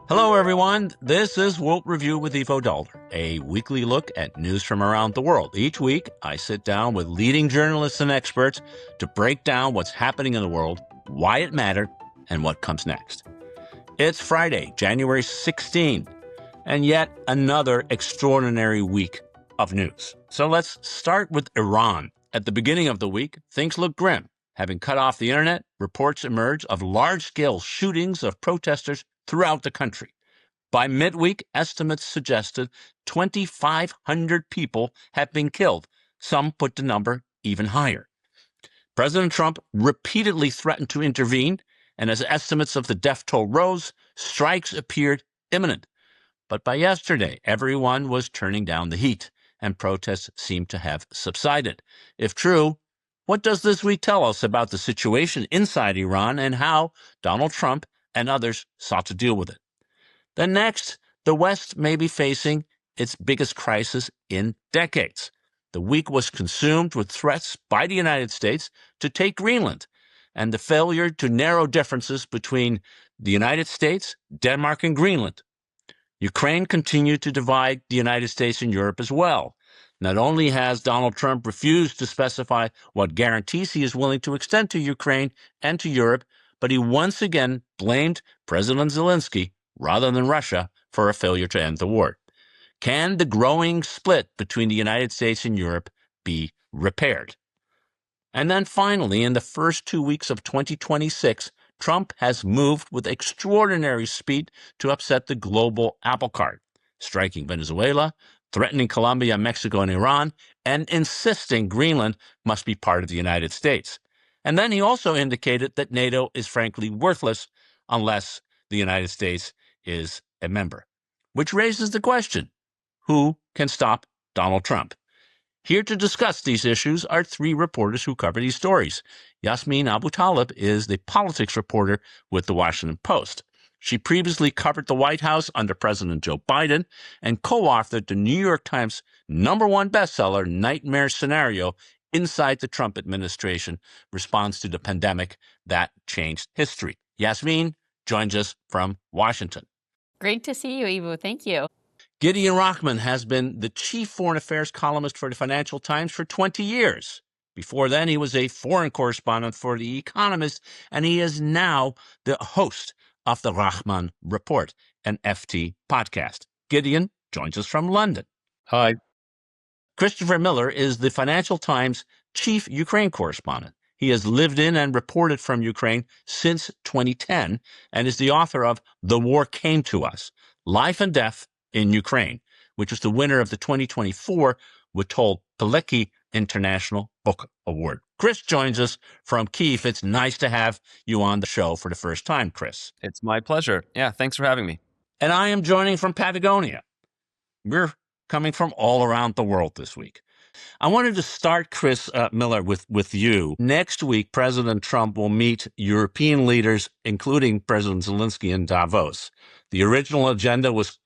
Hello, everyone. This is World Review with Ivo Daalder, a weekly look at news from around the world. Each week, I sit down with leading journalists and experts to break down what's happening in the world, why it mattered, and what comes next. It's Friday, January 16th, and yet another extraordinary week of news. So let's start with Iran. At the beginning of the week, things look grim. Having cut off the internet, reports emerge of large-scale shootings of protesters throughout the country. By midweek, estimates suggested 2,500 people have been killed. Some put the number even higher. President Trump repeatedly threatened to intervene, and as estimates of the death toll rose, strikes appeared imminent. But by yesterday, everyone was turning down the heat, and protests seemed to have subsided. If true, what does this week tell us about the situation inside Iran and how Donald Trump and others sought to deal with it? Then next, the West may be facing its biggest crisis in decades. The week was consumed with threats by the United States to take Greenland and the failure to narrow differences between the United States, Denmark, and Greenland. Ukraine continued to divide the United States and Europe as well. Not only has Donald Trump refused to specify what guarantees he is willing to extend to Ukraine and to Europe, but he once again blamed President Zelensky, rather than Russia, for a failure to end the war. Can the growing split between the United States and Europe be repaired? And then finally, in the first 2 weeks of 2026, Trump has moved with extraordinary speed to upset the global apple cart, striking Venezuela, threatening Colombia, Mexico, and Iran, and insisting Greenland must be part of the United States. And then he also indicated that NATO is frankly worthless unless the United States is a member, which raises the question, who can stop Donald Trump? Here to discuss these issues are three reporters who cover these stories. Yasmin Abutaleb is the politics reporter with The Washington Post. She previously covered the White House under President Joe Biden and co-authored the New York Times #1 bestseller, Nightmare Scenario, Inside the Trump Administration, Response to the Pandemic That Changed History. Yasmin joins us from Washington. Great to see you, Ivo. Thank you. Gideon Rachman has been the chief foreign affairs columnist for the Financial Times for 20 years. Before then, he was a foreign correspondent for The Economist, and he is now the host of the Rachman Report, an FT podcast. Gideon joins us from London. Hi. Christopher Miller is the Financial Times chief Ukraine correspondent. He has lived in and reported from Ukraine since 2010 and is the author of The War Came to Us, Life and Death in Ukraine, which was the winner of the 2024 Witold Pilecki International Book Award. Chris joins us from Kyiv. It's nice to have you on the show for the first time, Chris. It's my pleasure. Yeah, thanks for having me. And I am joining from Patagonia. We're coming from all around the world this week. I wanted to start, Chris Miller, with you. Next week, President Trump will meet European leaders, including President Zelensky in Davos. The original agenda was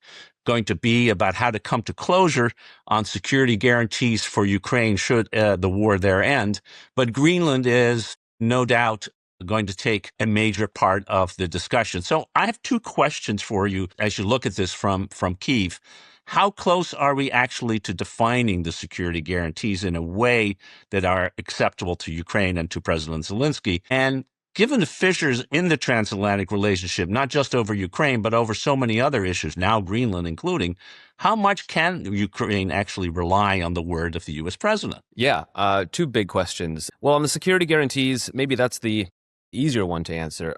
going to be about how to come to closure on security guarantees for Ukraine should the war there end. But Greenland is no doubt going to take a major part of the discussion. So I have two questions for you as you look at this from Kyiv. How close are we actually to defining the security guarantees in a way that are acceptable to Ukraine and to President Zelensky? And given the fissures in the transatlantic relationship, not just over Ukraine, but over so many other issues, now Greenland including, how much can Ukraine actually rely on the word of the U.S. president? Yeah, two big questions. Well, on the security guarantees, maybe that's the easier one to answer,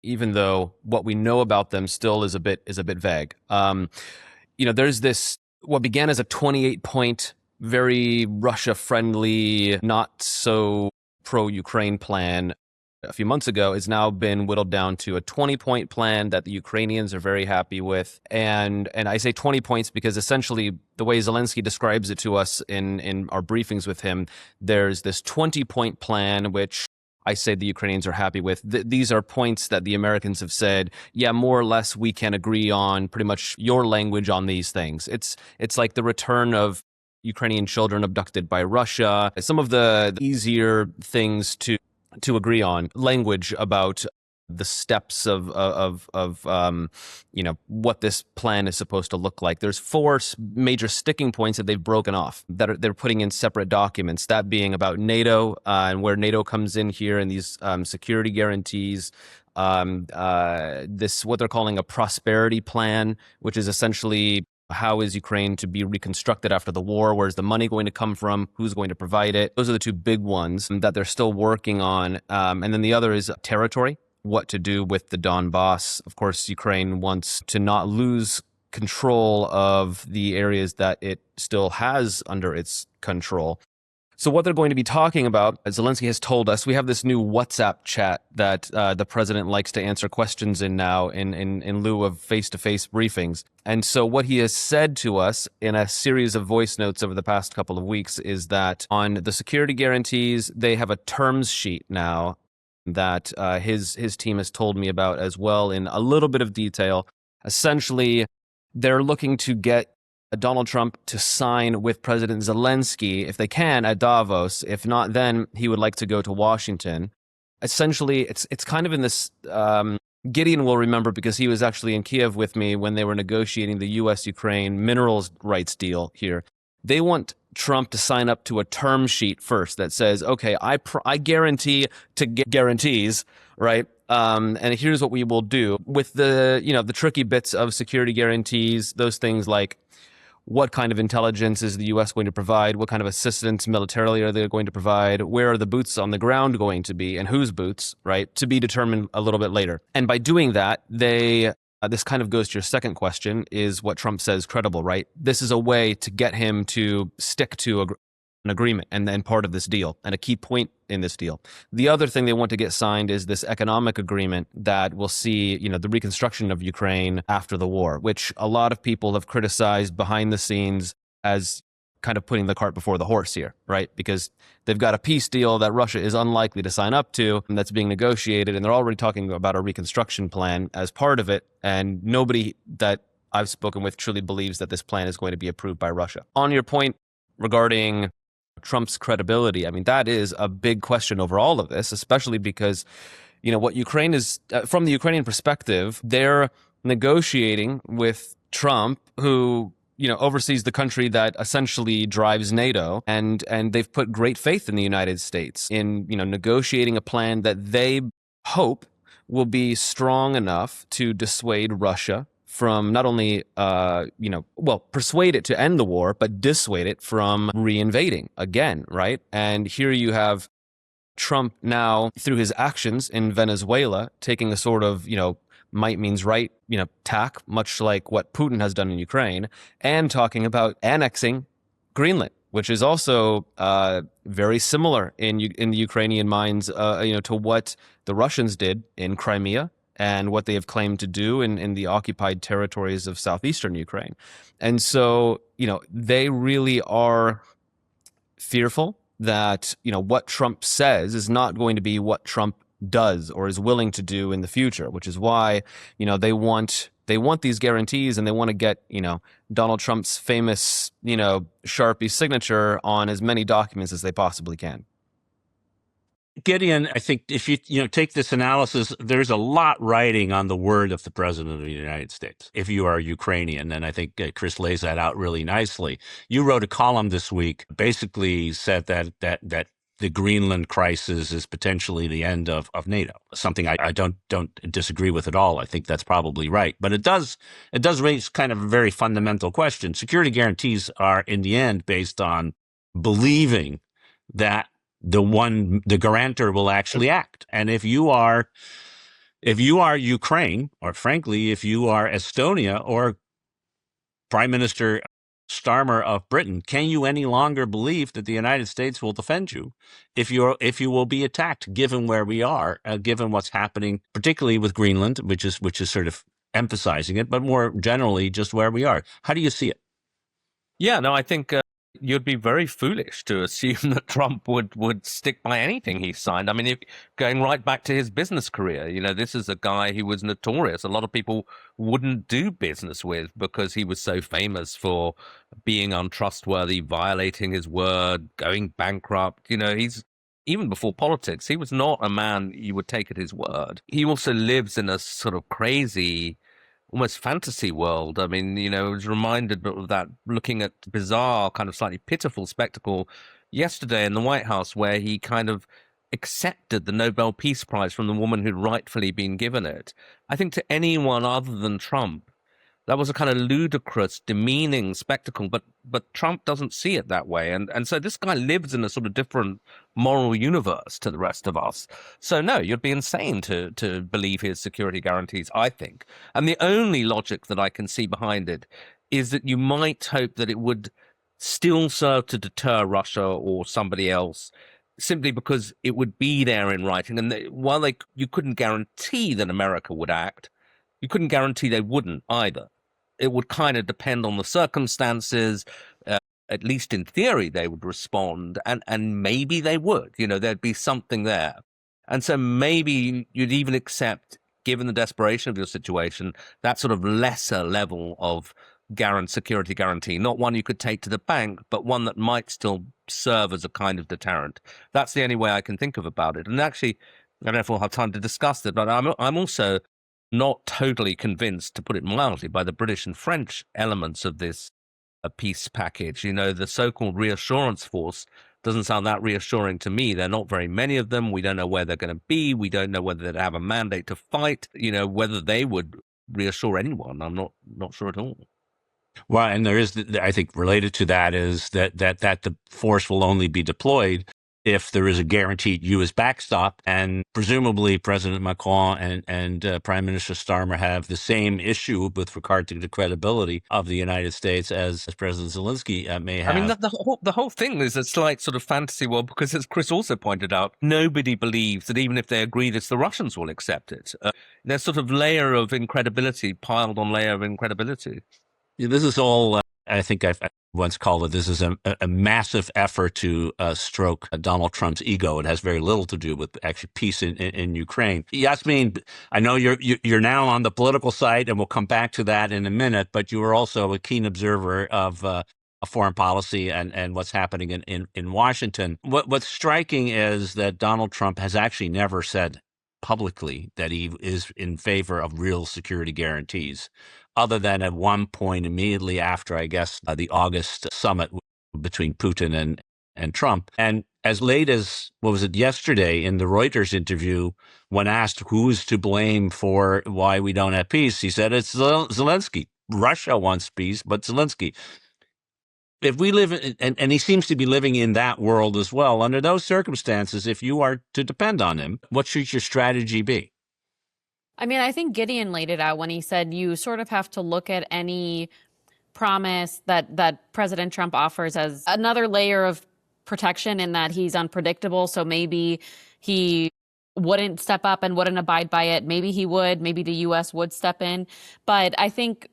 even though what we know about them still is a bit vague. There's this, what began as a 28-point, very Russia-friendly, not so pro-Ukraine plan a few months ago has now been whittled down to a 20-point plan that the Ukrainians are very happy with. And I say 20 points because essentially the way Zelensky describes it to us in our briefings with him, there's this 20-point plan, which I say the Ukrainians are happy with. These are points that the Americans have said, yeah, more or less we can agree on pretty much your language on these things. It's like the return of Ukrainian children abducted by Russia, some of the easier things to agree on, language about the steps of what this plan is supposed to look like. There's four major sticking points that they've broken off that they're putting in separate documents. That being about NATO and where NATO comes in here, and these security guarantees. This what they're calling a prosperity plan, which is essentially how is Ukraine to be reconstructed after the war? Where's the money going to come from? Who's going to provide it? Those are the two big ones that they're still working on. And then the other is territory, what to do with the Donbass. Of course, Ukraine wants to not lose control of the areas that it still has under its control. So what they're going to be talking about, as Zelensky has told us, we have this new WhatsApp chat that the president likes to answer questions in now in lieu of face-to-face briefings. And so what he has said to us in a series of voice notes over the past couple of weeks is that on the security guarantees, they have a terms sheet now that his team has told me about as well in a little bit of detail. Essentially, they're looking to get Donald Trump to sign with President Zelensky, if they can, at Davos. If not, then he would like to go to Washington. Essentially, it's kind of in this... Gideon will remember because he was actually in Kiev with me when they were negotiating the U.S.-Ukraine minerals rights deal here. They want Trump to sign up to a term sheet first that says, okay, I guarantee to get guarantees, right? And here's what we will do with the tricky bits of security guarantees, those things like what kind of intelligence is the U.S. going to provide? What kind of assistance militarily are they going to provide? Where are the boots on the ground going to be? And whose boots, right? To be determined a little bit later. And by doing that, this kind of goes to your second question, is what Trump says credible, right? This is a way to get him to stick to an agreement and then part of this deal and a key point in this deal. The other thing they want to get signed is this economic agreement that will see, the reconstruction of Ukraine after the war, which a lot of people have criticized behind the scenes as kind of putting the cart before the horse here, right? Because they've got a peace deal that Russia is unlikely to sign up to and that's being negotiated, and they're already talking about a reconstruction plan as part of it, and nobody that I've spoken with truly believes that this plan is going to be approved by Russia. On your point regarding Trump's credibility, I mean, that is a big question over all of this, especially because, what Ukraine is, from the Ukrainian perspective, they're negotiating with Trump, who, oversees the country that essentially drives NATO, and they've put great faith in the United States in, negotiating a plan that they hope will be strong enough to dissuade Russia from not only, persuade it to end the war, but dissuade it from reinvading again, right? And here you have Trump now, through his actions in Venezuela, taking a sort of, might means right, tack, much like what Putin has done in Ukraine, and talking about annexing Greenland, which is also very similar in the Ukrainian minds, to what the Russians did in Crimea and what they have claimed to do in the occupied territories of southeastern Ukraine. And so, they really are fearful that, what Trump says is not going to be what Trump does or is willing to do in the future, which is why, they want these guarantees, and they want to get, Donald Trump's famous, Sharpie signature on as many documents as they possibly can. Gideon, I think if you take this analysis, there's a lot riding on the word of the president of the United States. If you are Ukrainian, and I think Chris lays that out really nicely. You wrote a column this week, basically said that the Greenland crisis is potentially the end of NATO. Something I don't disagree with at all. I think that's probably right. But it does raise kind of a very fundamental question. Security guarantees are in the end based on believing that the guarantor will actually act. And if you are Ukraine, or frankly, if you are Estonia or Prime Minister Starmer of Britain, can you any longer believe that the United States will defend you if you will be attacked, given where we are, given what's happening, particularly with Greenland, which is sort of emphasizing it, but more generally just where we are? How do you see it? Yeah, no, I think you'd be very foolish to assume that Trump would stick by anything he signed. I mean, going right back to his business career, this is a guy who was notorious. A lot of people wouldn't do business with because he was so famous for being untrustworthy, violating his word, going bankrupt. even before politics, he was not a man you would take at his word. He also lives in a sort of crazy, almost fantasy world. I mean, I was reminded of that, looking at bizarre, kind of slightly pitiful spectacle yesterday in the White House, where he kind of accepted the Nobel Peace Prize from the woman who'd rightfully been given it. I think to anyone other than Trump, that was a kind of ludicrous, demeaning spectacle, but Trump doesn't see it that way. And so this guy lives in a sort of different moral universe to the rest of us. So no, you'd be insane to believe his security guarantees, I think. And the only logic that I can see behind it is that you might hope that it would still serve to deter Russia or somebody else, simply because it would be there in writing. And while you couldn't guarantee that America would act, you couldn't guarantee they wouldn't either. It would kind of depend on the circumstances. At least in theory, they would respond, and maybe they would. There'd be something there. And so maybe you'd even accept, given the desperation of your situation, that sort of lesser level of security guarantee, not one you could take to the bank, but one that might still serve as a kind of deterrent. That's the only way I can think of about it. And actually, I don't know if we'll have time to discuss it, but I'm also not totally convinced, to put it mildly, by the British and French elements of this peace package. The so-called reassurance force doesn't sound that reassuring to me. There are not very many of them. We don't know where they're going to be. We don't know whether they'd have a mandate to fight, whether they would reassure anyone. I'm not sure at all. Well, and there is, I think, related to that is that the force will only be deployed if there is a guaranteed U.S. backstop, and presumably President Macron and Prime Minister Starmer have the same issue with regard to the credibility of the United States as President Zelensky may have. I mean, the whole thing is a slight sort of fantasy world, because, as Chris also pointed out, nobody believes that even if they agree this, the Russians will accept it. There's sort of layer of incredibility piled on layer of incredibility. This is all, I think I once called it, this is a massive effort to stroke Donald Trump's ego. It has very little to do with actually peace in Ukraine. Yasmin, I know you're now on the political side, and we'll come back to that in a minute, but you are also a keen observer of foreign policy and what's happening in Washington. What's striking is that Donald Trump has actually never said publicly that he is in favor of real security guarantees, other than at one point immediately after, I guess, the August summit between Putin and Trump. And as late as, what was it, yesterday in the Reuters interview, when asked who is to blame for why we don't have peace, he said it's Zelensky. Russia wants peace, but Zelensky. If we live in, and he seems to be living in that world as well, under those circumstances, if you are to depend on him, what should your strategy be? I mean, I think Gideon laid it out when he said you sort of have to look at any promise that President Trump offers as another layer of protection, in that he's unpredictable. So maybe he wouldn't step up and wouldn't abide by it. Maybe he would. Maybe the U.S. would step in. But I think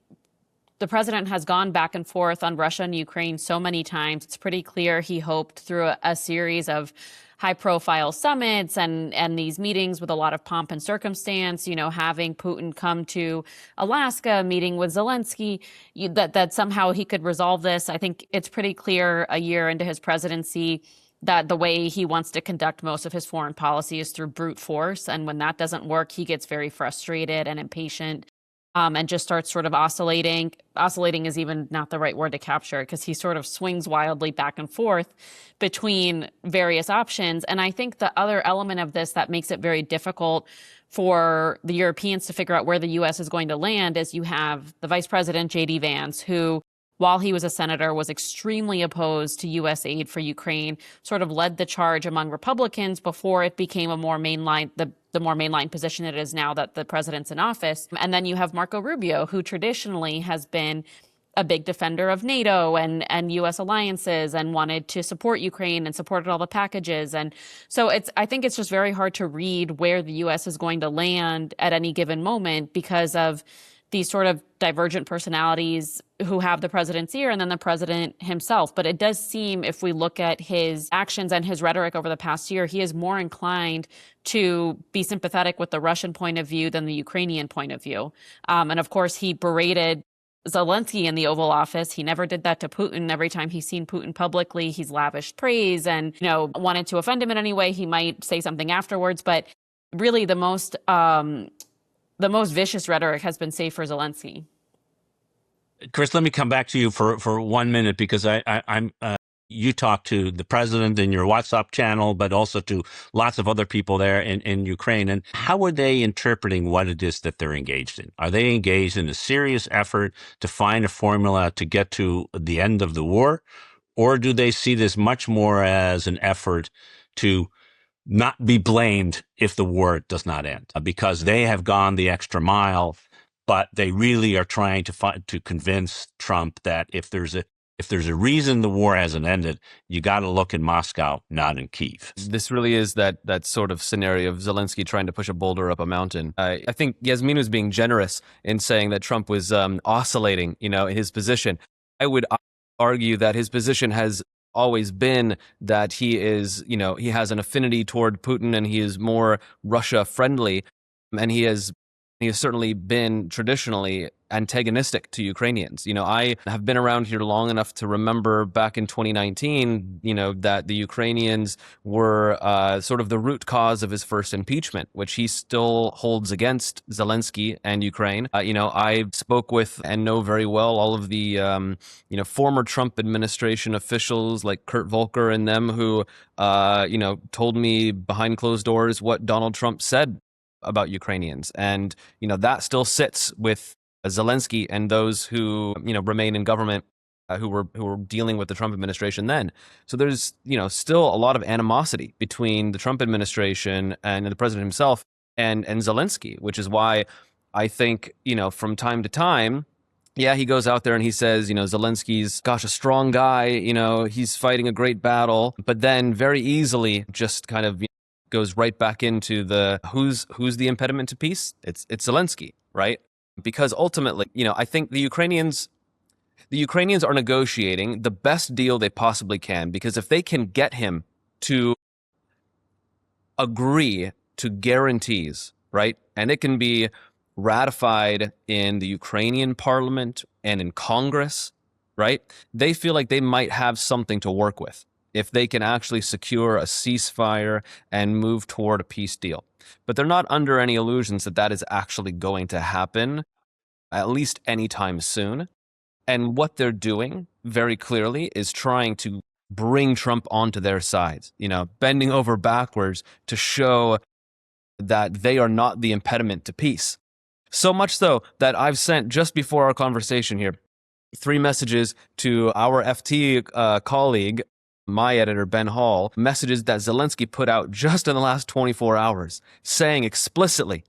the president has gone back and forth on Russia and Ukraine so many times. It's pretty clear he hoped through a series of high-profile summits and these meetings with a lot of pomp and circumstance, having Putin come to Alaska, meeting with Zelensky, that somehow he could resolve this. I think it's pretty clear a year into his presidency that the way he wants to conduct most of his foreign policy is through brute force. And when that doesn't work, he gets very frustrated and impatient. And just starts sort of oscillating. Oscillating is even not the right word to capture, because he sort of swings wildly back and forth between various options. And I think the other element of this that makes it very difficult for the Europeans to figure out where the U.S. is going to land is you have the Vice President, J.D. Vance, who, while he was a senator, was extremely opposed to U.S. aid for Ukraine, sort of led the charge among Republicans before it became a more mainline, the more mainline position it is now that the president's in office. And then you have Marco Rubio, who traditionally has been a big defender of NATO and U.S. alliances and wanted to support Ukraine and supported all the packages. And so I think it's just very hard to read where the U.S. is going to land at any given moment because of these sort of divergent personalities who have the president's ear and then the president himself. But it does seem, if we look at his actions and his rhetoric over the past year, he is more inclined to be sympathetic with the Russian point of view than the Ukrainian point of view. And of course, he berated Zelensky in the Oval Office. He never did that to Putin. Every time he's seen Putin publicly, he's lavished praise and, wanted to offend him in any way. He might say something afterwards, but really the most vicious rhetoric has been saved for Zelensky. Chris, let me come back to you for 1 minute, because I'm you talk to the president in your WhatsApp channel, but also to lots of other people there in Ukraine. And how are they interpreting what it is that they're engaged in? Are they engaged in a serious effort to find a formula to get to the end of the war? Or do they see this much more as an effort to not be blamed if the war does not end? Because they have gone the extra mile, but they really are trying to convince Trump that if there's a reason the war hasn't ended, you got to look in Moscow, not in Kyiv. This really is that sort of scenario of Zelensky trying to push a boulder up a mountain. I think Yasmin was being generous in saying that Trump was oscillating, in his position. I would argue that his position has always been that he is, he has an affinity toward Putin and he is more Russia friendly, and he has certainly been traditionally antagonistic to Ukrainians. I have been around here long enough to remember back in 2019, that the Ukrainians were sort of the root cause of his first impeachment, which he still holds against Zelensky and Ukraine. I spoke with and know very well all of the, former Trump administration officials like Kurt Volker and them who, told me behind closed doors what Donald Trump said about Ukrainians. And, that still sits with Zelensky and those who, remain in government, who were dealing with the Trump administration then. So there's, still a lot of animosity between the Trump administration and the president himself and Zelensky, which is why I think, from time to time, yeah, he goes out there and he says, Zelensky's, a strong guy, he's fighting a great battle, but then very easily just kind of goes right back into the who's the impediment to peace? It's Zelensky, right? Because ultimately, I think the Ukrainians are negotiating the best deal they possibly can, because if they can get him to agree to guarantees, right? And it can be ratified in the Ukrainian parliament and in Congress, right? They feel like they might have something to work with if they can actually secure a ceasefire and move toward a peace deal. But they're not under any illusions that that is actually going to happen, at least anytime soon. And what they're doing very clearly is trying to bring Trump onto their side, bending over backwards to show that they are not the impediment to peace. So much so that I've sent, just before our conversation here, 3 messages to our FT colleague, my editor, Ben Hall, messages that Zelensky put out just in the last 24 hours, saying explicitly,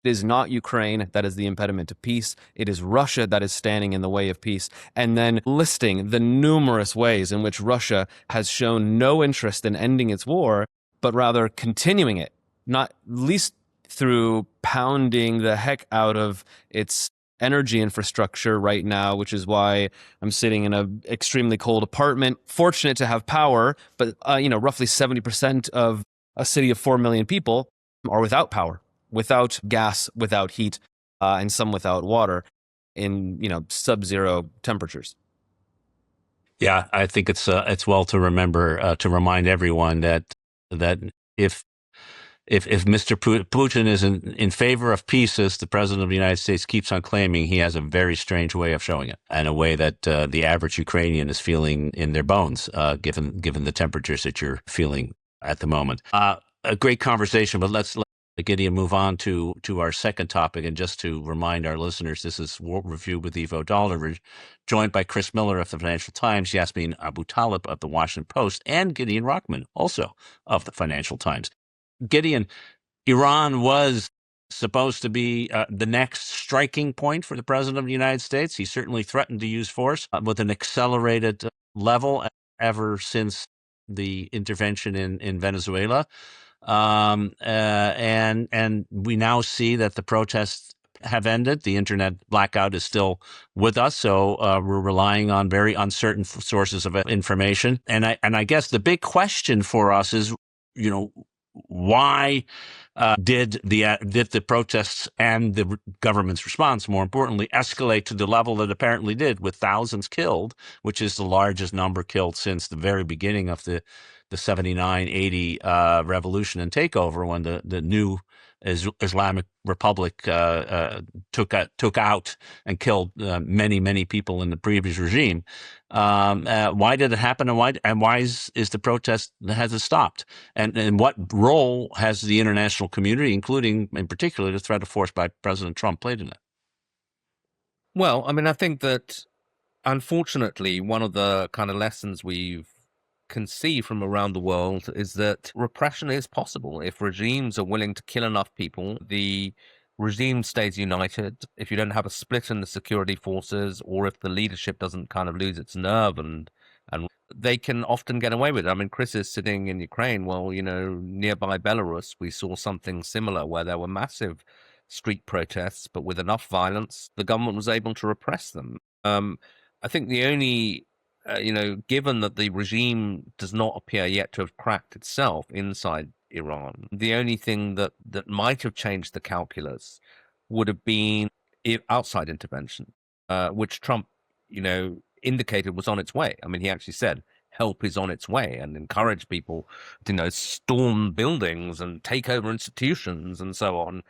it is not Ukraine that is the impediment to peace. It is Russia that is standing in the way of peace. And then listing the numerous ways in which Russia has shown no interest in ending its war, but rather continuing it, not least through pounding the heck out of its energy infrastructure right now, which is why I'm sitting in an extremely cold apartment, fortunate to have power, but roughly 70% of a city of 4 million people are without power, without gas, without heat, and some without water in, sub-zero temperatures. Yeah, I think it's well to remember, to remind everyone that if Mr. Putin is in favor of peace, as the president of the United States keeps on claiming, he has a very strange way of showing it, and a way that the average Ukrainian is feeling in their bones, given the temperatures that you're feeling at the moment. A great conversation, but let's Gideon move on to our second topic. And just to remind our listeners, this is World Review with Ivo Daalder. We're joined by Chris Miller of the Financial Times, Yasmin Abu Talib of the Washington Post, and Gideon Rockman, also of the Financial Times. Gideon, Iran was supposed to be the next striking point for the president of the United States. He certainly threatened to use force with an accelerated level ever since the intervention in Venezuela. And we now see that the protests have ended. The internet blackout is still with us, so we're relying on very uncertain sources of information. And I guess the big question for us is, why did the protests and the government's response, more importantly, escalate to the level that apparently did, with thousands killed, which is the largest number killed since the very beginning of the 79, 80 revolution and takeover, when the new Islamic Republic took out and killed many people in the previous regime. Why did it happen, and why is the protest, has it stopped? And what role has the international community, including in particular the threat of force by President Trump, played in it? Well, I mean, I think that unfortunately, one of the kind of lessons we've can see from around the world is that repression is possible. If regimes are willing to kill enough people, the regime stays united. If you don't have a split in the security forces, or if the leadership doesn't kind of lose its nerve, and they can often get away with it. I mean, Chris is sitting in Ukraine. Well, nearby Belarus, we saw something similar where there were massive street protests, but with enough violence, the government was able to repress them. I think the only given that the regime does not appear yet to have cracked itself inside Iran, the only thing that might have changed the calculus would have been outside intervention, which Trump, indicated was on its way. I mean, he actually said help is on its way, and encouraged people to, storm buildings and take over institutions and so on.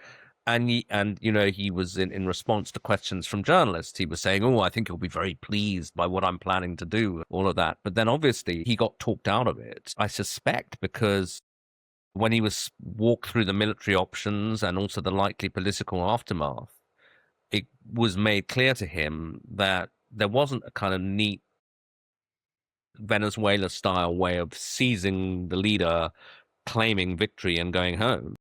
And he was in response to questions from journalists. He was saying, "Oh, I think he'll be very pleased by what I'm planning to do," all of that. But then obviously he got talked out of it, I suspect, because when he was walked through the military options and also the likely political aftermath, it was made clear to him that there wasn't a kind of neat Venezuela-style way of seizing the leader, claiming victory, and going home.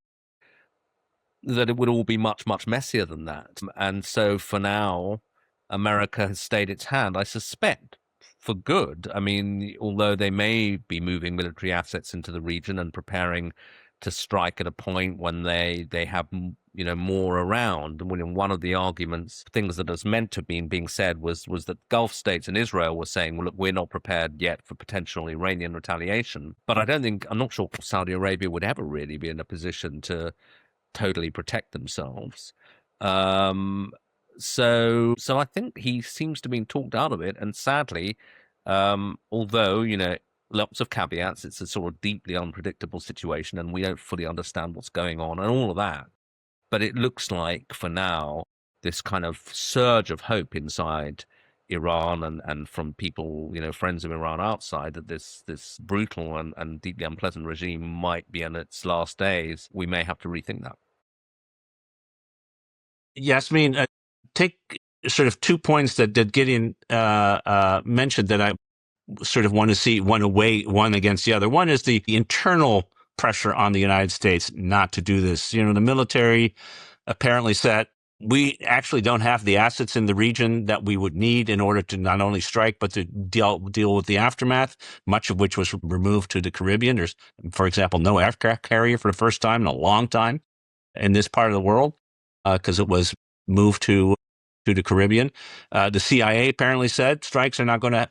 That it would all be much, much messier than that. And so for now, America has stayed its hand, I suspect, for good. I mean, although they may be moving military assets into the region and preparing to strike at a point when they have more around. And one of the arguments, things that is meant to be being said, was that Gulf states and Israel were saying, well, look, we're not prepared yet for potential Iranian retaliation. But I'm not sure Saudi Arabia would ever really be in a position to totally protect themselves. So I think he seems to be talked out of it. And sadly, although, lots of caveats, it's a sort of deeply unpredictable situation and we don't fully understand what's going on and all of that. But it looks like for now, this kind of surge of hope inside Iran and from people, friends of Iran outside, that this brutal and deeply unpleasant regime might be in its last days. We may have to rethink that. Yes, I mean, take sort of 2 points that Gideon mentioned that I sort of want to weigh one against the other. One is the internal pressure on the United States not to do this. The military apparently said, we actually don't have the assets in the region that we would need in order to not only strike, but to deal with the aftermath, much of which was removed to the Caribbean. There's, for example, no aircraft carrier for the first time in a long time in this part of the world, because it was moved to the Caribbean. The CIA apparently said strikes are not going to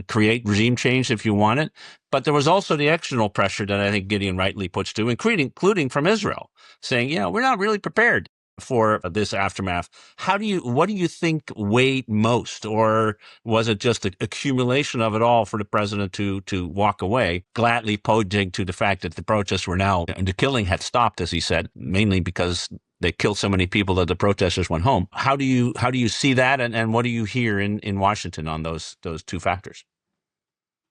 create regime change if you want it. But there was also the external pressure that I think Gideon rightly puts to, including from Israel, saying, we're not really prepared for this aftermath. What do you think weighed most? Or was it just an accumulation of it all for the president to walk away, gladly pointing to the fact that the protests were now, and the killing had stopped, as he said, mainly because they killed so many people that the protesters went home. How do you see that, and what do you hear in Washington on those two factors?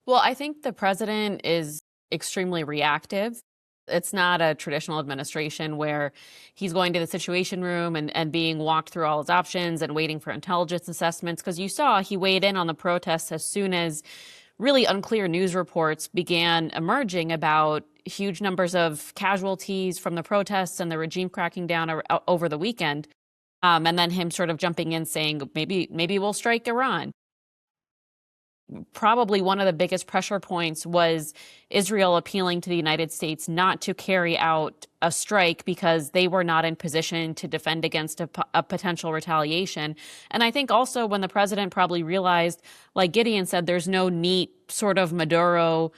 Well, I think the president is extremely reactive. It's not a traditional administration where he's going to the Situation Room and being walked through all his options and waiting for intelligence assessments. Because you saw he weighed in on the protests as soon as really unclear news reports began emerging about huge numbers of casualties from the protests and the regime cracking down over the weekend. And then him sort of jumping in saying, maybe we'll strike Iran. Probably one of the biggest pressure points was Israel appealing to the United States not to carry out a strike because they were not in position to defend against a potential retaliation. And I think also when the president probably realized, like Gideon said, there's no neat sort of Maduro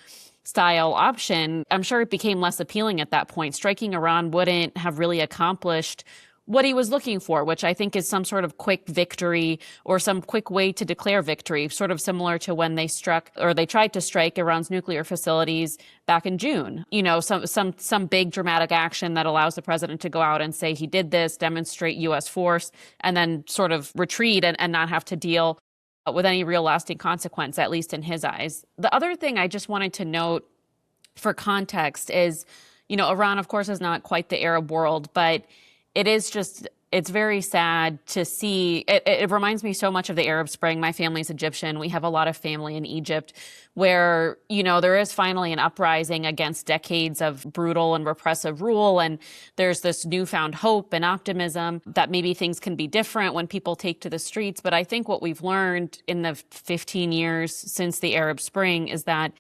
style option, I'm sure it became less appealing at that point. Striking Iran wouldn't have really accomplished what he was looking for, which I think is some sort of quick victory or some quick way to declare victory, sort of similar to when they struck or they tried to strike Iran's nuclear facilities back in June. You know, some big dramatic action that allows the president to go out and say he did this, demonstrate U.S. force, and then sort of retreat and not have to deal with any real lasting consequence, at least in his eyes. The other thing I just wanted to note for context is, you know, Iran, of course, is not quite the Arab world, but it is just, it's very sad to see. It reminds me so much of the Arab Spring. My family's Egyptian. We have a lot of family in Egypt where, you know, there is finally an uprising against decades of brutal and repressive rule. And there's this newfound hope and optimism that maybe things can be different when people take to the streets. But I think what we've learned in the 15 years since the Arab Spring is that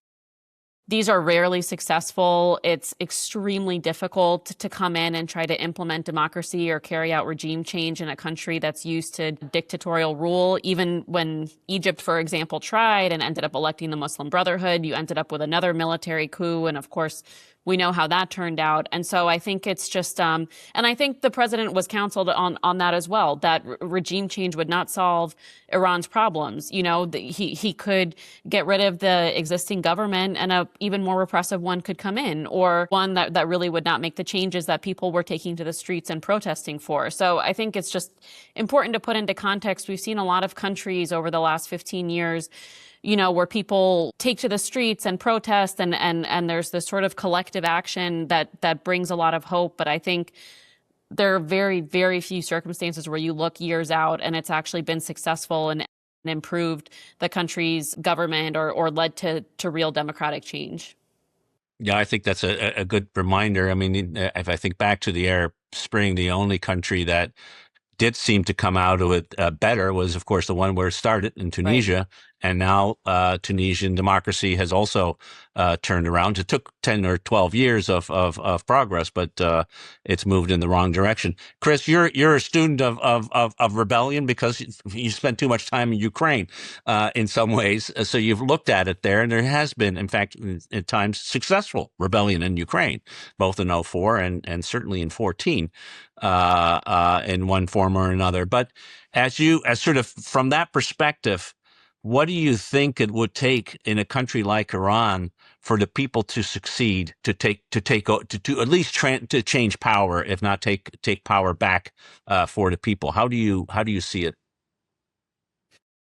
these are rarely successful. It's extremely difficult to come in and try to implement democracy or carry out regime change in a country that's used to dictatorial rule. Even when Egypt, for example, tried and ended up electing the Muslim Brotherhood, you ended up with another military coup. And of course, we know how that turned out. And so I think it's just, and I think the president was counseled on that as well, that regime change would not solve Iran's problems. You know, he could get rid of the existing government and a even more repressive one could come in, or one that really would not make the changes that people were taking to the streets and protesting for. So I think it's just important to put into context. We've seen a lot of countries over the last 15 years, you know, where people take to the streets and protest and there's this sort of collective action that brings a lot of hope. But I think there are very, very few circumstances where you look years out and it's actually been successful and improved the country's government or led to real democratic change. Yeah, I think that's a good reminder. I mean, if I think back to the Arab Spring, the only country that did seem to come out of it better was, of course, the one where it started in Tunisia. Right. And now Tunisian democracy has also turned around. It took 10 or 12 years of progress, but it's moved in the wrong direction. Chris, you're a student of rebellion because you spent too much time in Ukraine in some ways. So you've looked at it there, and there has been, in fact, at times successful rebellion in Ukraine, both in 2004 and certainly in 2014. In one form or another. But as sort of from that perspective, what do you think it would take in a country like Iran for the people to succeed, to at least to change power, if not take power back for the people? How do you see it?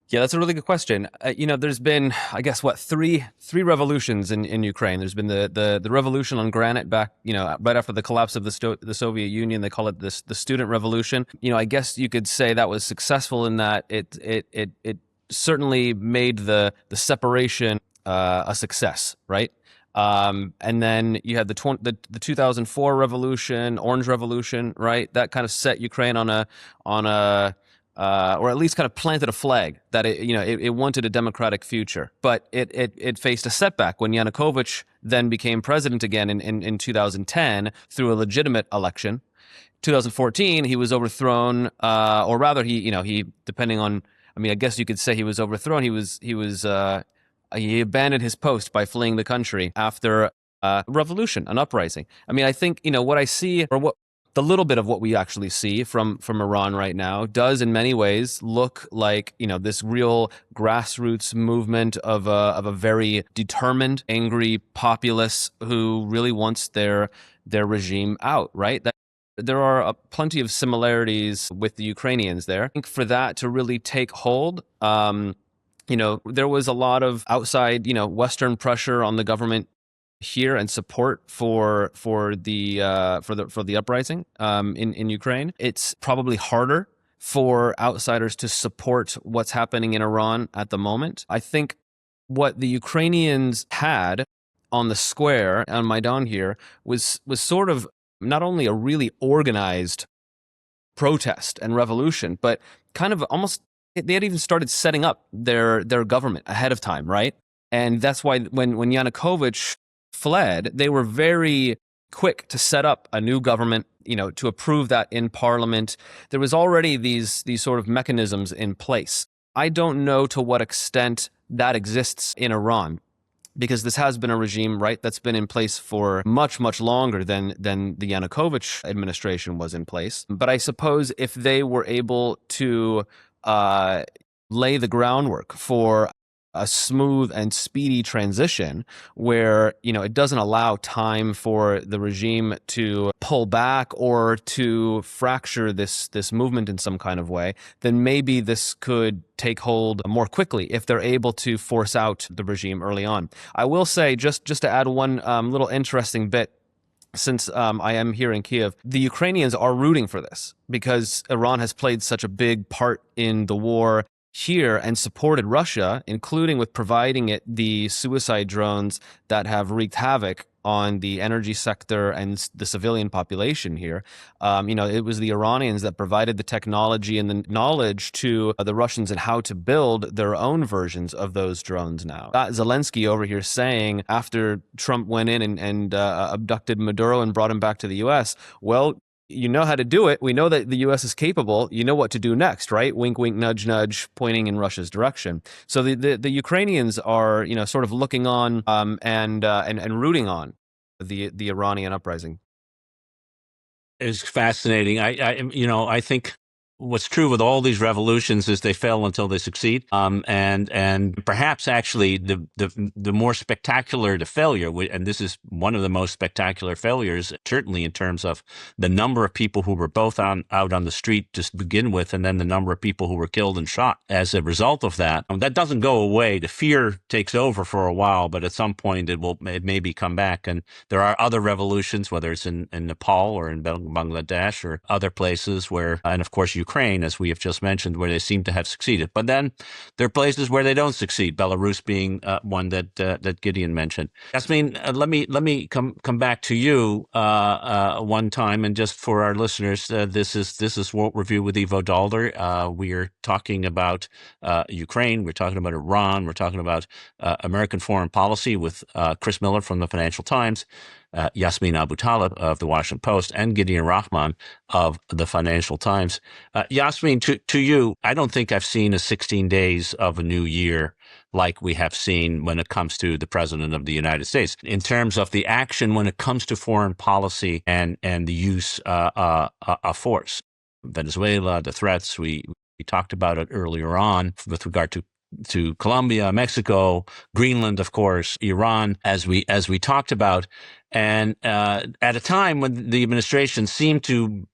Yeah, that's a really good question. You know, there's been, I guess, three revolutions in Ukraine. There's been the revolution on granite back, you know, right after the collapse of the Soviet Union. They call it the student revolution. You know, I guess you could say that was successful in that it certainly made the separation a success, right? And then you had the 2004 revolution, Orange Revolution, right? That kind of set Ukraine on a or at least kind of planted a flag that it wanted a democratic future. But it faced a setback when Yanukovych then became president again in 2010 through a legitimate election. 2014, he was overthrown, or rather, he depending on, I mean, I guess you could say he was overthrown. He abandoned his post by fleeing the country after a revolution, an uprising. I mean, I think what I see, or what the little bit of what we actually see from Iran right now does in many ways look like, this real grassroots movement of a very determined, angry populace who really wants their regime out, right? There are plenty of similarities with the Ukrainians there. I think for that to really take hold, there was a lot of outside, Western pressure on the government here and support for the uprising in Ukraine. It's probably harder for outsiders to support what's happening in Iran at the moment. I think what the Ukrainians had on the square on Maidan here was sort of not only a really organized protest and revolution, but kind of almost they had even started setting up their government ahead of time, right? And that's why when Yanukovych fled, they were very quick to set up a new government, to approve that in parliament. There was already these sort of mechanisms in place. I don't know to what extent that exists in Iran, because this has been a regime, right, that's been in place for much, much longer than the Yanukovych administration was in place. But I suppose if they were able to lay the groundwork for a smooth and speedy transition where, it doesn't allow time for the regime to pull back or to fracture this movement in some kind of way, then maybe this could take hold more quickly if they're able to force out the regime early on. I will say, just to add one little interesting bit, since I am here in Kiev, the Ukrainians are rooting for this because Iran has played such a big part in the war here and supported Russia, including with providing it the suicide drones that have wreaked havoc on the energy sector and the civilian population here. It was the Iranians that provided the technology and the knowledge to the Russians and how to build their own versions of those drones now. Zelensky over here saying, after Trump went in and abducted Maduro and brought him back to the U.S., well, you know how to do it. We know that the U.S. is capable. You know what to do next, right? Wink, wink, nudge, nudge, pointing in Russia's direction. So the Ukrainians are, sort of looking on and rooting on the Iranian uprising. It's fascinating. I think what's true with all these revolutions is they fail until they succeed. And perhaps actually the more spectacular the failure, and this is one of the most spectacular failures, certainly in terms of the number of people who were both out on the street to begin with, and then the number of people who were killed and shot as a result of that. That doesn't go away. The fear takes over for a while, but at some point it maybe come back. And there are other revolutions, whether it's in Nepal or in Bangladesh or other places where, and of course, Ukraine, as we have just mentioned, where they seem to have succeeded. But then there are places where they don't succeed, Belarus being one that Gideon mentioned. Yasmin, let me come back to you one time, and just for our listeners, this is World Review with Ivo Daalder. We are talking about Ukraine, we're talking about Iran, we're talking about American foreign policy with Chris Miller from the Financial Times, Yasmin Abu Talib of the Washington Post, and Gideon Rahman of the Financial Times. Yasmin, to you, I don't think I've seen a 16 days of a new year like we have seen when it comes to the President of the United States, in terms of the action when it comes to foreign policy and the use of force. Venezuela, the threats, we talked about it earlier on with regard to Colombia, Mexico, Greenland, of course, Iran, as we talked about. And at a time when the administration seemed to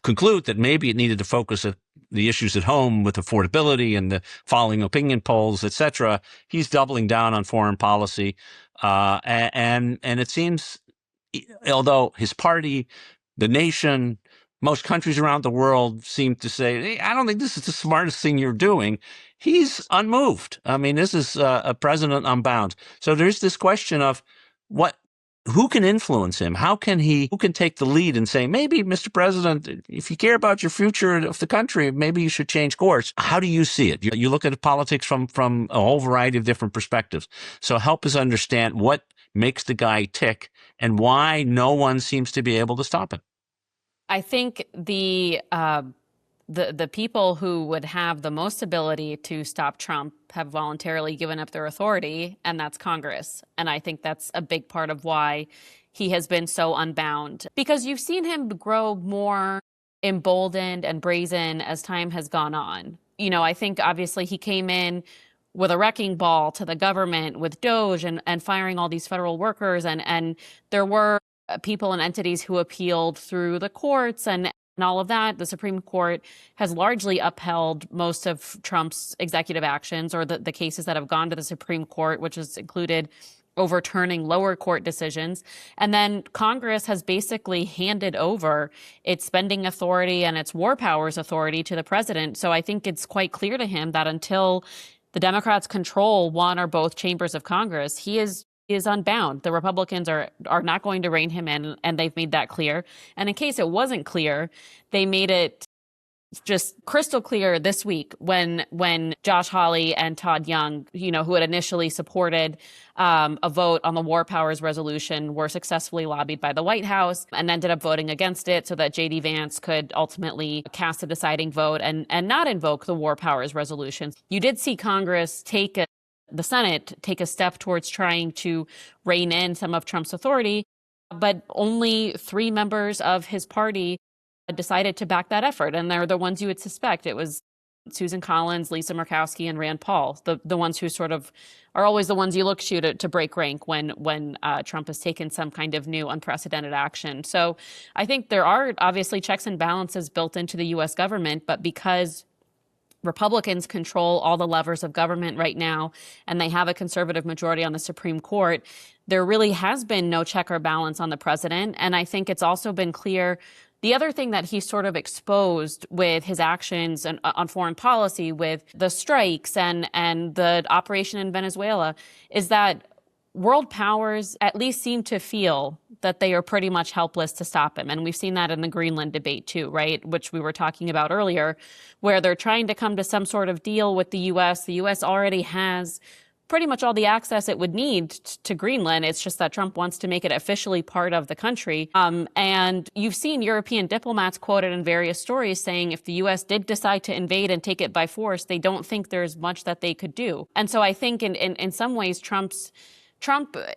conclude that maybe it needed to focus the issues at home with affordability and the following opinion polls, etc., he's doubling down on foreign policy. And it seems, although his party, the nation, most countries around the world seem to say, hey, I don't think this is the smartest thing you're doing, he's unmoved. I mean, this is a president unbound. So there's this question of who can influence him? Who can take the lead and say, maybe, Mr. President, if you care about your future of the country, maybe you should change course. How do you see it? You look at politics from a whole variety of different perspectives. So help us understand what makes the guy tick and why no one seems to be able to stop him. I think the people who would have the most ability to stop Trump have voluntarily given up their authority, and that's Congress. And I think that's a big part of why he has been so unbound, because you've seen him grow more emboldened and brazen as time has gone on. I think obviously he came in with a wrecking ball to the government with Doge and firing all these federal workers. And there were people and entities who appealed through the courts and all of that. The Supreme Court has largely upheld most of Trump's executive actions, or the cases that have gone to the Supreme Court, which has included overturning lower court decisions. And then Congress has basically handed over its spending authority and its war powers authority to the president. So I think it's quite clear to him that until the Democrats control one or both chambers of Congress, he is unbound. The Republicans are not going to rein him in, and they've made that clear. And in case it wasn't clear, they made it just crystal clear this week when Josh Hawley and Todd Young, who had initially supported a vote on the War Powers resolution, were successfully lobbied by the White House and ended up voting against it so that J.D. Vance could ultimately cast a deciding vote and not invoke the War Powers resolution. You did see Congress take the Senate take a step towards trying to rein in some of Trump's authority. But only 3 members of his party decided to back that effort. And they're the ones you would suspect. It was Susan Collins, Lisa Murkowski, and Rand Paul, the ones who sort of are always the ones you look to break rank when Trump has taken some kind of new unprecedented action. So I think there are obviously checks and balances built into the U.S. government, but because Republicans control all the levers of government right now, and they have a conservative majority on the Supreme Court, there really has been no check or balance on the president. And I think it's also been clear. The other thing that he sort of exposed with his actions on foreign policy, with the strikes and the operation in Venezuela, is that world powers at least seem to feel that they are pretty much helpless to stop him. And we've seen that in the Greenland debate too, right? Which we were talking about earlier, where they're trying to come to some sort of deal with the U.S. The U.S. already has pretty much all the access it would need to Greenland. It's just that Trump wants to make it officially part of the country. And you've seen European diplomats quoted in various stories saying if the U.S. did decide to invade and take it by force, they don't think there's much that they could do. And so I think in some ways, Trump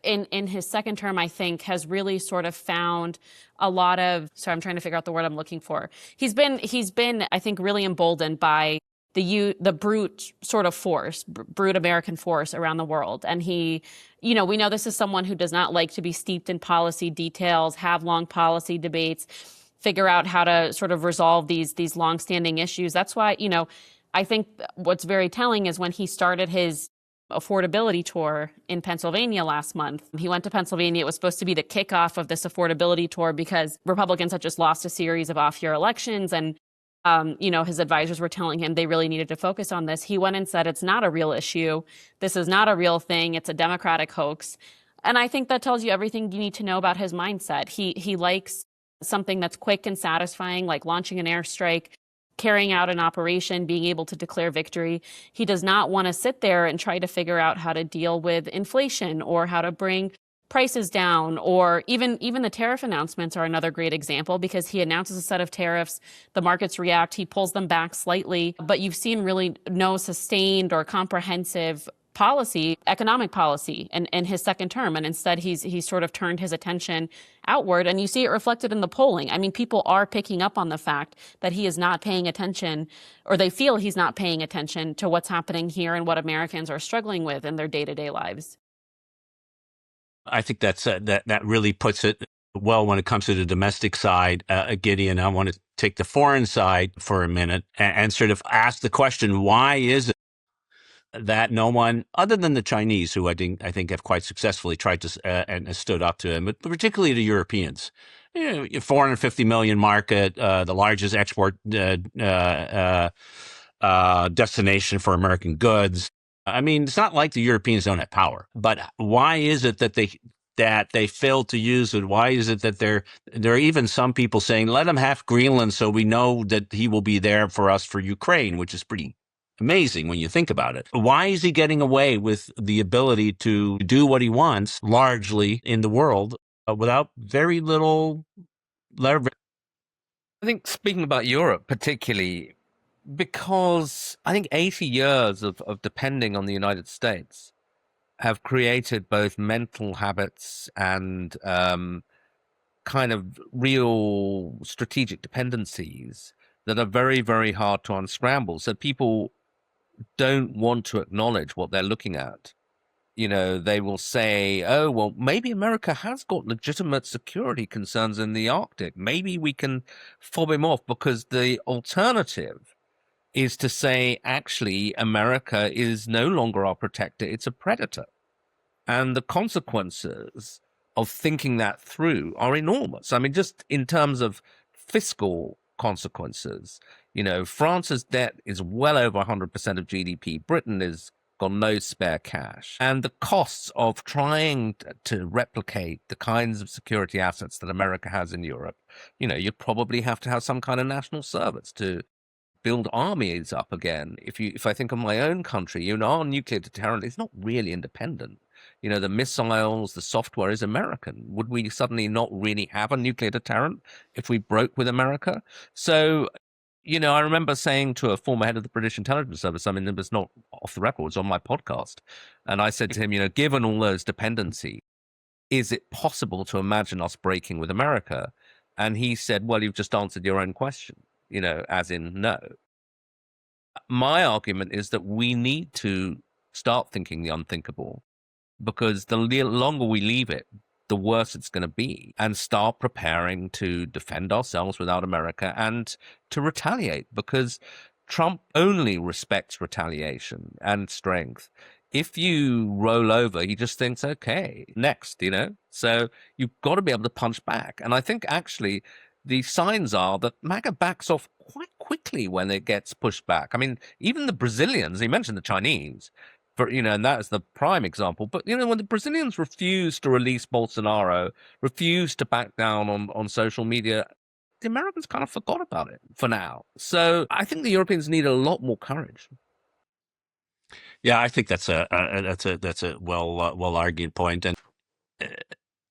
in his second term, I think, has really sort of found a lot of, sorry, I'm trying to figure out the word I'm looking for. He's been, I think, really emboldened by the brute sort of force, brute American force around the world. And we know this is someone who does not like to be steeped in policy details, have long policy debates, figure out how to sort of resolve these longstanding issues. That's why, I think what's very telling is when he started his affordability tour in Pennsylvania last month. He went to Pennsylvania. It was supposed to be the kickoff of this affordability tour because Republicans had just lost a series of off-year elections. And, his advisors were telling him they really needed to focus on this. He went and said, it's not a real issue. This is not a real thing. It's a Democratic hoax. And I think that tells you everything you need to know about his mindset. He likes something that's quick and satisfying, like launching an airstrike, carrying out an operation, being able to declare victory. He does not want to sit there and try to figure out how to deal with inflation or how to bring prices down, or even the tariff announcements are another great example because he announces a set of tariffs, the markets react, he pulls them back slightly, but you've seen really no sustained or comprehensive economic policy in his second term. And instead, he's sort of turned his attention outward. And you see it reflected in the polling. I mean, people are picking up on the fact that he is not paying attention, or they feel he's not paying attention to what's happening here and what Americans are struggling with in their day-to-day lives. I think that really puts it well when it comes to the domestic side. Gideon, I want to take the foreign side for a minute and sort of ask the question, why is it that no one other than the Chinese, who I think have quite successfully tried to and stood up to him, but particularly the Europeans, 450 million market, the largest export destination for American goods. I mean, it's not like the Europeans don't have power, but why is it that they failed to use it? Why is it that there are even some people saying, let him have Greenland so we know that he will be there for us for Ukraine, which is pretty amazing when you think about it. Why is he getting away with the ability to do what he wants largely in the world without very little leverage? I think speaking about Europe particularly, because I think 80 years of depending on the United States have created both mental habits and kind of real strategic dependencies that are very, very hard to unscramble. So people don't want to acknowledge what they're looking at. They will say, oh, well, maybe America has got legitimate security concerns in the Arctic. Maybe we can fob him off, because the alternative is to say, actually, America is no longer our protector, it's a predator. And the consequences of thinking that through are enormous. I mean, just in terms of fiscal consequences, France's debt is well over 100% of GDP. Britain is got no spare cash. And the costs of trying to replicate the kinds of security assets that America has in Europe, you'd probably have to have some kind of national service to build armies up again. If I think of my own country, our nuclear deterrent is not really independent. The missiles, the software is American. Would we suddenly not really have a nuclear deterrent if we broke with America? So I remember saying to a former head of the British intelligence service, I mean, it was not off the record, it was on my podcast. And I said to him, given all those dependencies, is it possible to imagine us breaking with America? And he said, well, you've just answered your own question, as in no. My argument is that we need to start thinking the unthinkable, because the longer we leave it, the worse it's going to be, and start preparing to defend ourselves without America and to retaliate, because Trump only respects retaliation and strength. If you roll over, he just thinks, okay, next, So you've got to be able to punch back. And I think actually the signs are that MAGA backs off quite quickly when it gets pushed back. I mean, even the Brazilians, he mentioned the Chinese, and that is the prime example. But, when the Brazilians refused to release Bolsonaro, refused to back down on social media, the Americans kind of forgot about it for now. So I think the Europeans need a lot more courage. Yeah, I think that's a well argued point. And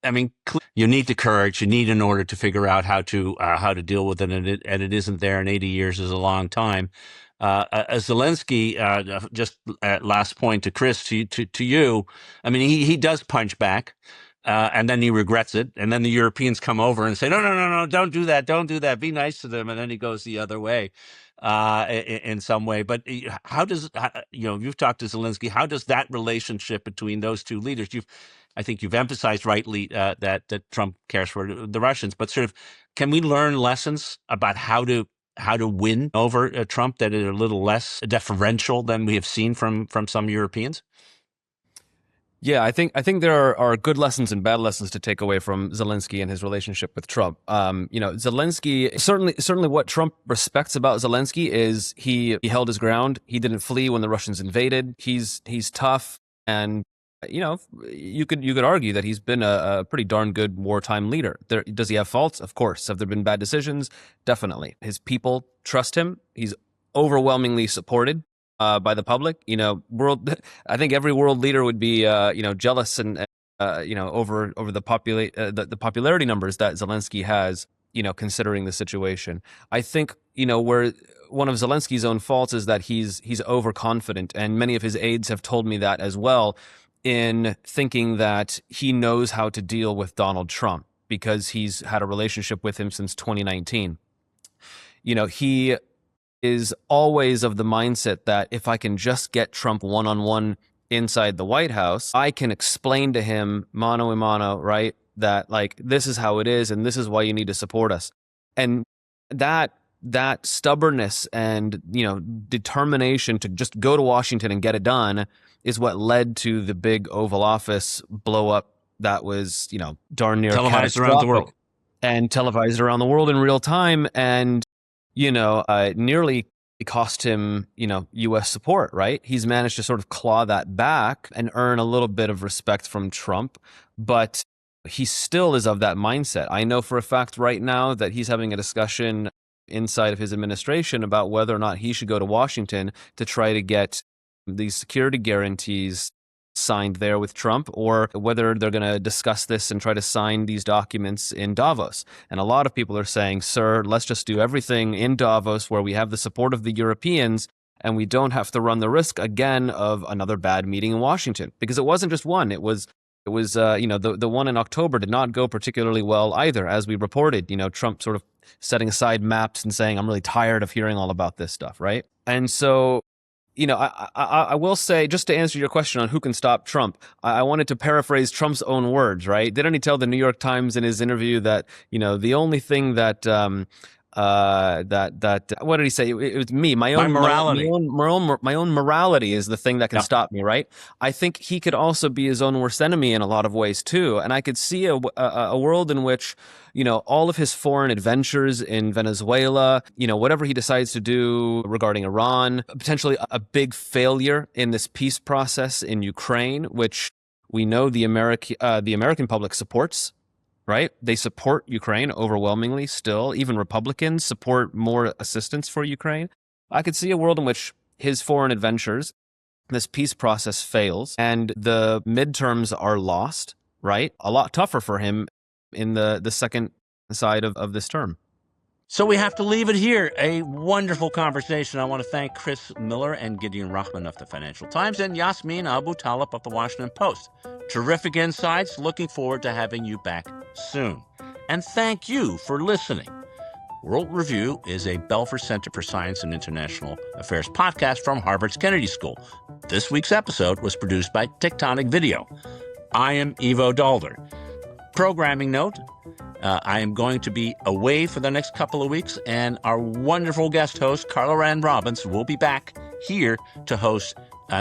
I mean, you need the courage you need in order to figure out how to deal with it, and it isn't there. And 80 years is a long time. Zelensky, just last point to Chris, to you. I mean, he does punch back, and then he regrets it, and then the Europeans come over and say, no, don't do that, be nice to them, and then he goes the other way, in some way. But how does you've talked to Zelensky? How does that relationship between those two leaders? I think you've emphasized rightly that Trump cares for the Russians, but sort of, can we learn lessons about how to win over Trump that are a little less deferential than we have seen from some Europeans? Yeah, I think there are good lessons and bad lessons to take away from Zelensky and his relationship with Trump. Zelensky, certainly what Trump respects about Zelensky is he held his ground. He didn't flee when the Russians invaded. He's tough, and you could argue that he's been a pretty darn good wartime leader. Does he have faults? Of course. Have there been bad decisions? Definitely. His people trust him. He's overwhelmingly supported by the public. I think every world leader would be jealous and over the popularity numbers that Zelensky has, considering the situation. I think where one of Zelensky's own faults is that he's overconfident, and many of his aides have told me that as well, in thinking that he knows how to deal with Donald Trump because he's had a relationship with him since 2019. He is always of the mindset that if I can just get Trump one-on-one inside the White House, I can explain to him mano a mano, right, that this is how it is and this is why you need to support us. And that stubbornness and determination to just go to Washington and get it done is what led to the big Oval Office blow up that was darn near televised around the world and televised around the world in real time, and nearly cost him U.S. support. Right, he's managed to sort of claw that back and earn a little bit of respect from Trump, but he still is of that mindset. I know for a fact right now that he's having a discussion inside of his administration about whether or not he should go to Washington to try to get these security guarantees signed there with Trump, or whether they're going to discuss this and try to sign these documents in Davos. And a lot of people are saying, sir, let's just do everything in Davos where we have the support of the Europeans and we don't have to run the risk again of another bad meeting in Washington. Because it wasn't just one. It was the one in October did not go particularly well either, as we reported. Trump sort of setting aside maps and saying, I'm really tired of hearing all about this stuff, right? And so, I will say, just to answer your question on who can stop Trump, I wanted to paraphrase Trump's own words, right? Didn't he tell the New York Times in his interview that, the only thing that what did he say? It was me, my own morality. My own morality is the thing that can stop me, right? I think he could also be his own worst enemy in a lot of ways too, and I could see a world in which all of his foreign adventures in Venezuela, whatever he decides to do regarding Iran, potentially a big failure in this peace process in Ukraine, which we know the American public supports. Right? They support Ukraine overwhelmingly still. Even Republicans support more assistance for Ukraine. I could see a world in which his foreign adventures, this peace process fails, and the midterms are lost, right? A lot tougher for him in the second side of this term. So we have to leave it here. A wonderful conversation. I want to thank Chris Miller and Gideon Rachman of the Financial Times and Yasmin Abu Talib of the Washington Post. Terrific insights. Looking forward to having you back soon. And thank you for listening. World Review is a Belfer Center for Science and International Affairs podcast from Harvard's Kennedy School. This week's episode was produced by Tectonic Video. I am Ivo Daalder. Programming note, I am going to be away for the next couple of weeks, and our wonderful guest host, Carla Rand Robbins, will be back here to host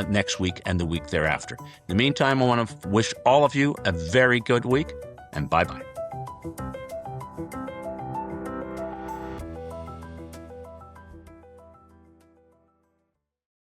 next week and the week thereafter. In the meantime, I want to wish all of you a very good week, and bye-bye.